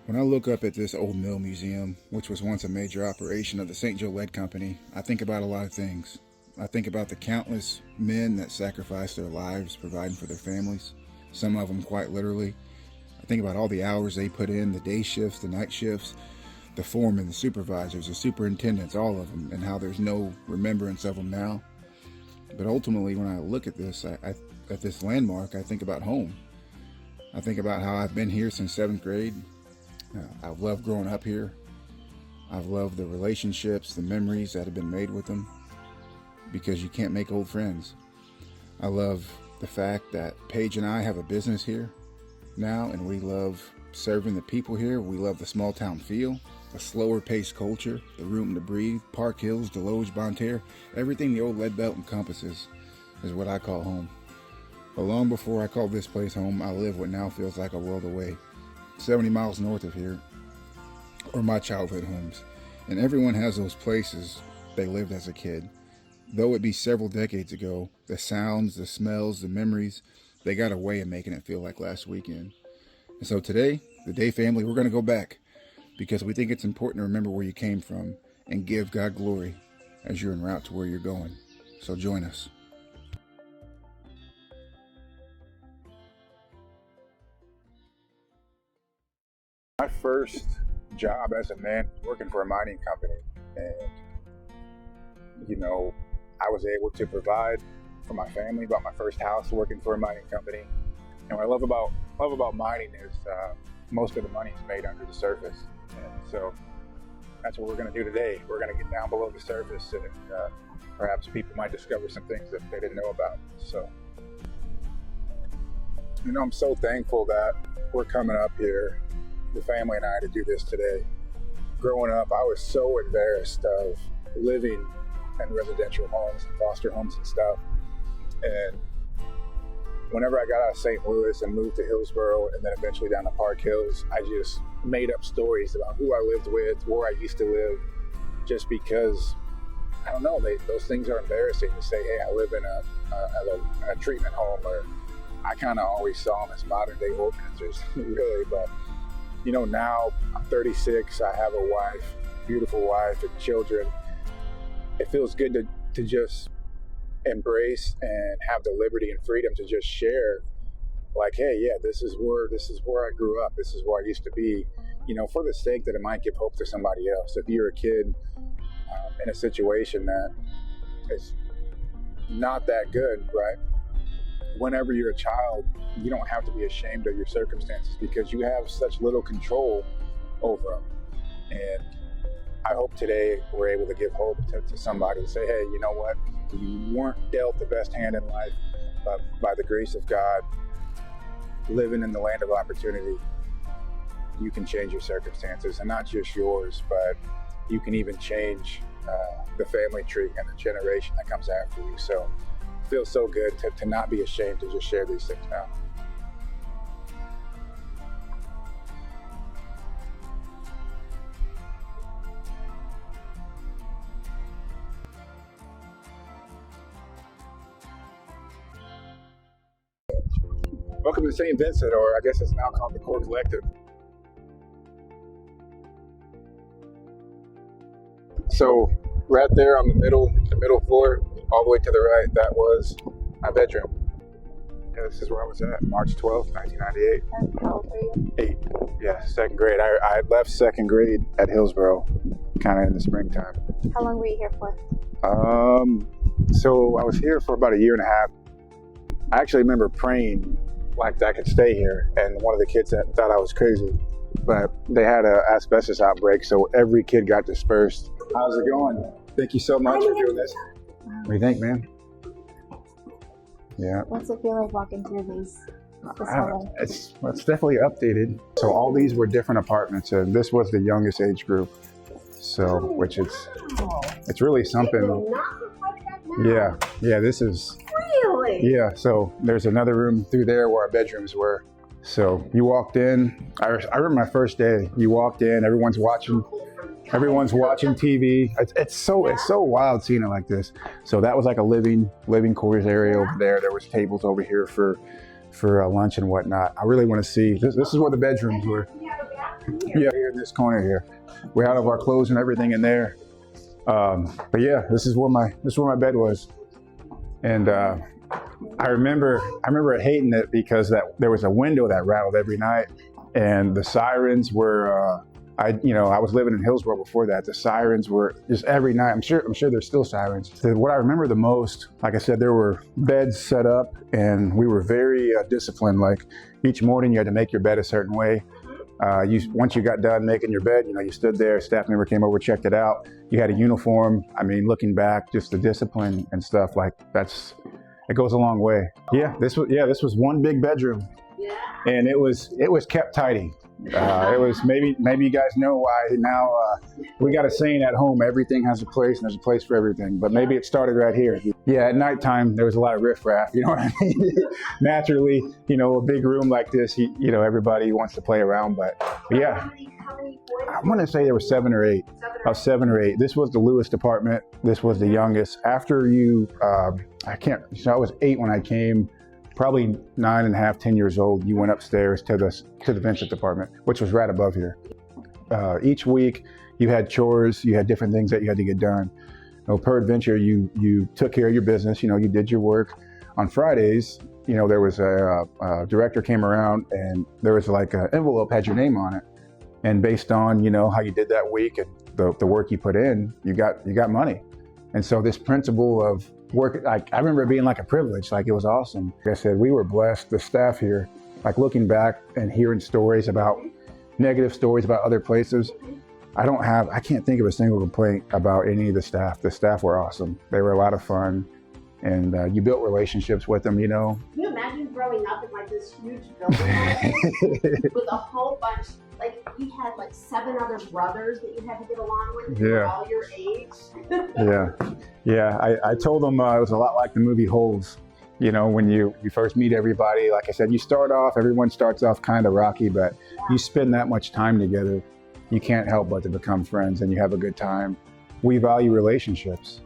When I look up at this old mill museum, which was once a major operation of the St. Joe Lead Company, I think about a lot of things. I think about the countless men that sacrificed their lives providing for their families, some of them quite literally. I think about all the hours they put in, the day shifts, the night shifts, the foremen, the supervisors, the superintendents, all of them, and how there's no remembrance of them now. But ultimately, when I look at this, at this landmark, I think about home. I think about how I've been here since 7th grade. I've loved growing up here. I've loved the relationships, the memories that have been made with them, because you can't make old friends. I love the fact that Paige and I have a business here now, and we love serving the people here. We love the small town feel, the slower paced culture, the room to breathe, Park Hills, Deloge, Bonterre, everything the old lead belt encompasses is what I call home. But long before I called this place home, I lived what now feels like a world away. 70 miles north of here are my childhood homes, and everyone has those places they lived as a kid. Though it be several decades ago, the sounds, the smells, the memories, they got a way of making it feel like last weekend. And so today, the Day family, we're going to go back because we think it's important to remember where you came from and give God glory as you're en route to where you're going. So join us. My first job as a man working for a mining company, and I was able to provide for my family, bought my first house working for a mining company. And what I love about mining is most of the money is made under the surface, and so that's what we're going to do today. We're going to get down below the surface, and perhaps people might discover some things that they didn't know about. So I'm so thankful that we're coming up here, the family and I, to do this today. Growing up, I was so embarrassed of living in residential homes and foster homes and stuff. And whenever I got out of St. Louis and moved to Hillsboro and then eventually down to Park Hills, I just made up stories about who I lived with, where I used to live, just because, I don't know, those things are embarrassing to say, hey, I live in a treatment home, or I kind of always saw them as modern day orphanages, really. But now I'm 36, I have a wife, beautiful wife and children. It feels good to just embrace and have the liberty and freedom to just share, like, hey, yeah, this is where I grew up, this is where I used to be, for the sake that it might give hope to somebody else. If you're a kid in a situation that is not that good, right? Whenever you're a child, you don't have to be ashamed of your circumstances because you have such little control over them. And I hope today we're able to give hope to somebody and say, hey, you know what? You weren't dealt the best hand in life, but by the grace of God, living in the land of opportunity, you can change your circumstances, and not just yours, but you can even change the family tree and the generation that comes after you. So it feels so good to not be ashamed to just share these things now. Welcome to St. Vincent, or I guess it's now called the Core Collective. So right there on the middle floor, all the way to the right, that was my bedroom. Yeah, this is where I was at, March 12th, 1998. How old are you? 8. Yeah, 2nd grade. I left 2nd grade at Hillsboro, kind of in the springtime. How long were you here for? So I was here for about a year and a half. I actually remember praying like I could stay here, and one of the kids thought I was crazy, but they had an asbestos outbreak, so every kid got dispersed. How's it going? Thank you so much for doing this. What do you think, man? Yeah. What's it feel like walking through these? It's definitely updated. So all these were different apartments, and this was the youngest age group. So, which it's really something. Yeah, this is. Really? Yeah, so there's another room through there where our bedrooms were. So you walked in, I remember my first day, you walked in, everyone's watching TV. It's so wild seeing it like this. So that was like a living quarters area over there. There was tables over here for lunch and whatnot. I really want to see, this is where the bedrooms were. Yeah, here in this corner here. We had all of our clothes and everything in there. But yeah, this is where my bed was. And I remember hating it because there was a window that rattled every night, and the sirens were. I was living in Hillsborough before that. The sirens were just every night. I'm sure there's still sirens. So what I remember the most, like I said, there were beds set up, and we were very disciplined. Like each morning, you had to make your bed a certain way. Once you got done making your bed, you stood there. Staff member came over, checked it out. You had a uniform. I mean, looking back, just the discipline and stuff like it goes a long way. Yeah, this was one big bedroom, and it was kept tidy. It was maybe you guys know why now. We got a saying at home: everything has a place, and there's a place for everything. But maybe it started right here. Yeah, at nighttime there was a lot of riffraff. You know what I mean? Naturally, a big room like this, everybody wants to play around. But yeah, I want to say there were 7 or 8. About 7 or 8. This was the Lewis department. This was the youngest. After you, I was 8 when I came. Probably 9.5, 10 years old, you went upstairs to the Vincent department, which was right above here. Each week, you had chores, you had different things that you had to get done. Per adventure, you took care of your business. You did your work. On Fridays, there was a director came around, and there was like an envelope had your name on it, and based on how you did that week and the work you put in, you got money. And so this principle of work, like I remember it being like a privilege, like it was awesome. Like I said, we were blessed, the staff here, like looking back and hearing negative stories about other places. I can't think of a single complaint about any of the staff. The staff were awesome. They were a lot of fun, and you built relationships with them, Can you imagine growing up in like this huge building with a whole bunch, like you had like 7 other brothers that you had to get along with who were all your age? Yeah. I told them it was a lot like the movie Holes. When you first meet everybody, like I said, everyone starts off kind of rocky, but you spend that much time together, you can't help but to become friends, and you have a good time. We value relationships.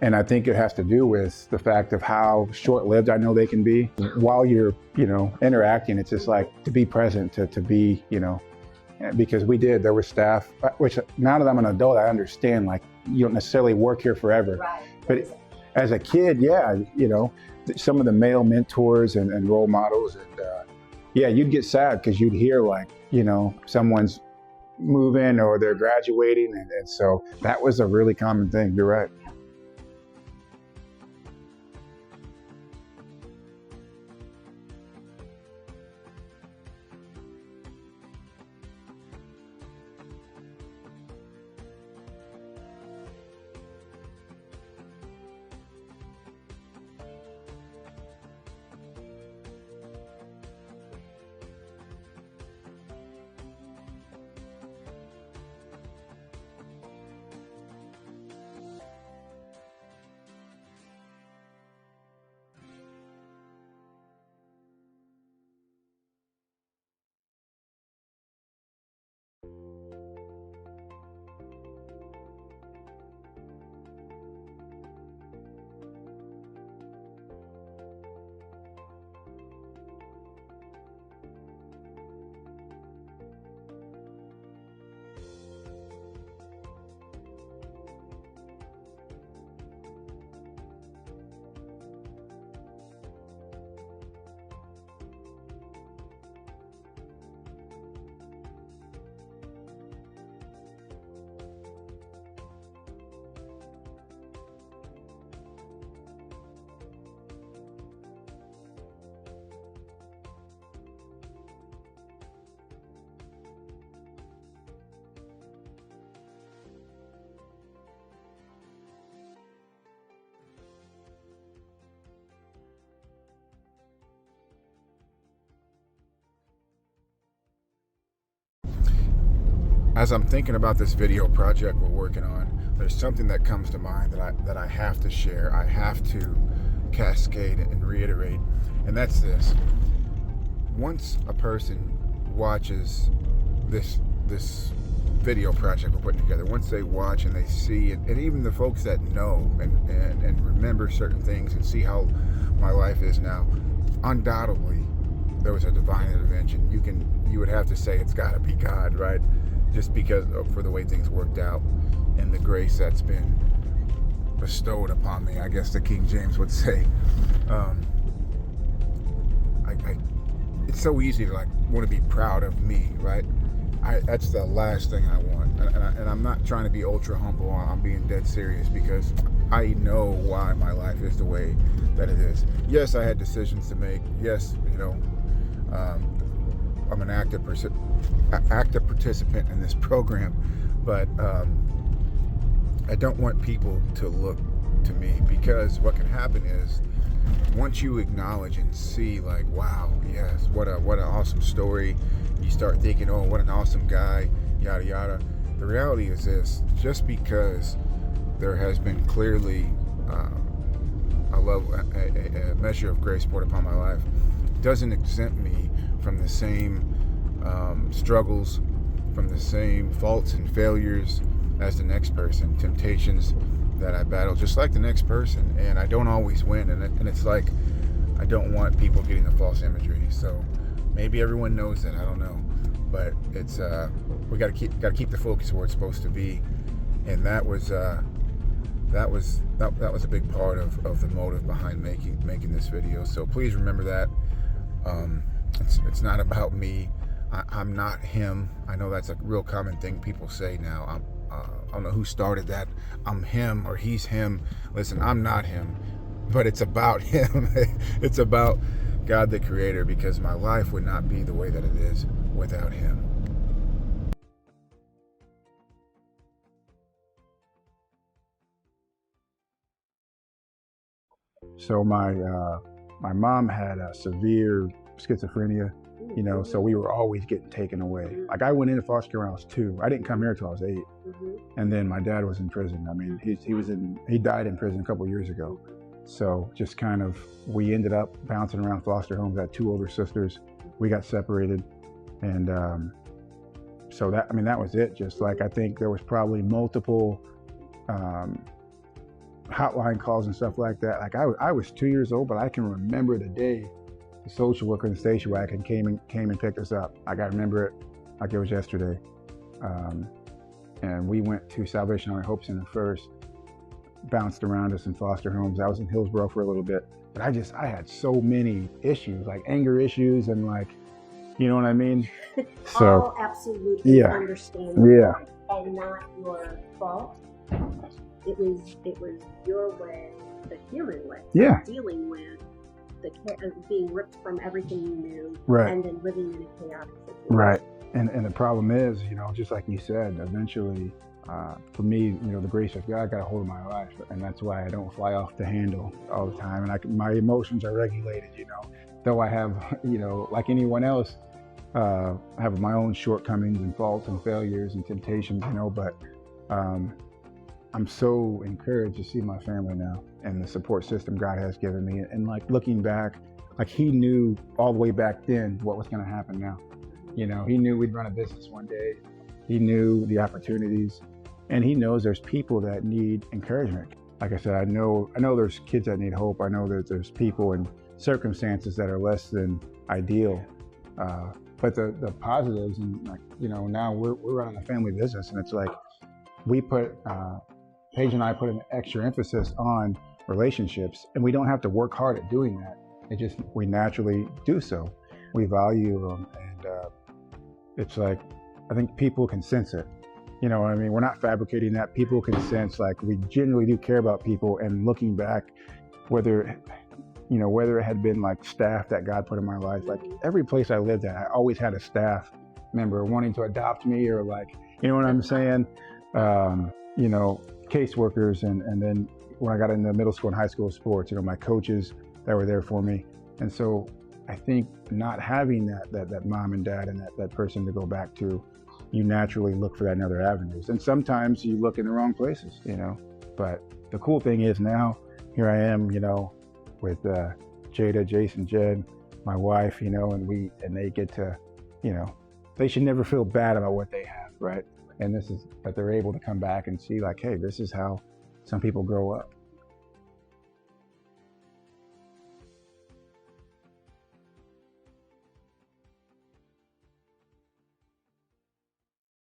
And I think it has to do with the fact of how short-lived I know they can be. While you're, interacting, it's just like to be present, to be, because there were staff, which now that I'm an adult, I understand, like, you don't necessarily work here forever. Right. But as a kid, some of the male mentors and role models, and you'd get sad because you'd hear like, someone's moving or they're graduating. And so that was a really common thing. You're right. As I'm thinking about this video project we're working on, there's something that comes to mind that I have to share. I have to cascade and reiterate, and that's this. Once a person watches this video project we're putting together, once they watch and they see it, and even the folks that know and remember certain things and see how my life is now, undoubtedly there was a divine intervention. you would have to say it's got to be God, right? Just because for the way things worked out and the grace that's been bestowed upon me, I guess the King James would say. It's so easy to like want to be proud of me, right? That's the last thing I want, and I'm not trying to be ultra humble. I'm being dead serious because I know why my life is the way that it is. Yes, I had decisions to make. Yes, I'm an active participant in this program, but I don't want people to look to me, because what can happen is once you acknowledge and see like, wow, yes, what an awesome story, you start thinking, oh, what an awesome guy, yada yada. The reality is this: just because there has been clearly a measure of grace poured upon my life doesn't exempt me from the same struggles, from the same faults and failures as the next person, temptations that I battle just like the next person, and I don't always win, and it's like I don't want people getting the false imagery. So maybe everyone knows that, I don't know, but it's we got to keep the focus where it's supposed to be, and that was a big part of the motive behind making this video. So please remember that. It's not about me. I'm not him. I know that's a real common thing people say now. I don't know who started that. I'm him or he's him. Listen, I'm not him, but it's about him. It's about God the Creator, because my life would not be the way that it is without him. So my mom had a severe schizophrenia, so we were always getting taken away. Like, I went into foster care when I was 2. I didn't come here till I was 8. And then my dad was in prison. I mean, he died in prison a couple of years ago. So just kind of, we ended up bouncing around foster homes. I had 2 older sisters. We got separated. And so that was it. Just like, I think there was probably multiple hotline calls and stuff like that. Like, I was 2 years old, but I can remember the day the social worker in the station wagon came and picked us up. I remember it like it was yesterday. And we went to Salvation Army Hope Center first, bounced around us in foster homes. I was in Hillsborough for a little bit, but I had so many issues, like anger issues, and like, you know what I mean? So absolutely understandable. Yeah. And not your fault. It was your way, the human way, yeah, dealing with being ripped from everything you knew, right, and then living in a chaotic situation. Right. And the problem is, just like you said, eventually, for me, the grace of God got a hold of my life, and that's why I don't fly off the handle all the time. And my emotions are regulated, though I have, like anyone else, I have my own shortcomings and faults and failures and temptations, but I'm so encouraged to see my family now and the support system God has given me. And like, looking back, like, he knew all the way back then what was going to happen now. He knew we'd run a business one day. He knew the opportunities, and he knows there's people that need encouragement. Like I said, I know there's kids that need hope. I know that there's people in circumstances that are less than ideal. But the positives, and like, now we're running a family business, and it's like, we put, Paige and I put an extra emphasis on relationships, and we don't have to work hard at doing that. We naturally do so. We value them, and it's like, I think people can sense it. You know what I mean? We're not fabricating that. People can sense, like, we genuinely do care about people. And looking back, whether it had been like staff that God put in my life, like every place I lived at, I always had a staff member wanting to adopt me, or like, you know what I'm saying? Caseworkers, and then when I got into middle school and high school sports, my coaches that were there for me. And so I think not having that mom and dad and that person to go back to, you naturally look for that in other avenues. And sometimes you look in the wrong places, But the cool thing is, now here I am, with Jada, Jason, Jed, my wife, and they get to, they should never feel bad about what they have, right? And that they're able to come back and see, like, hey, this is how some people grow up.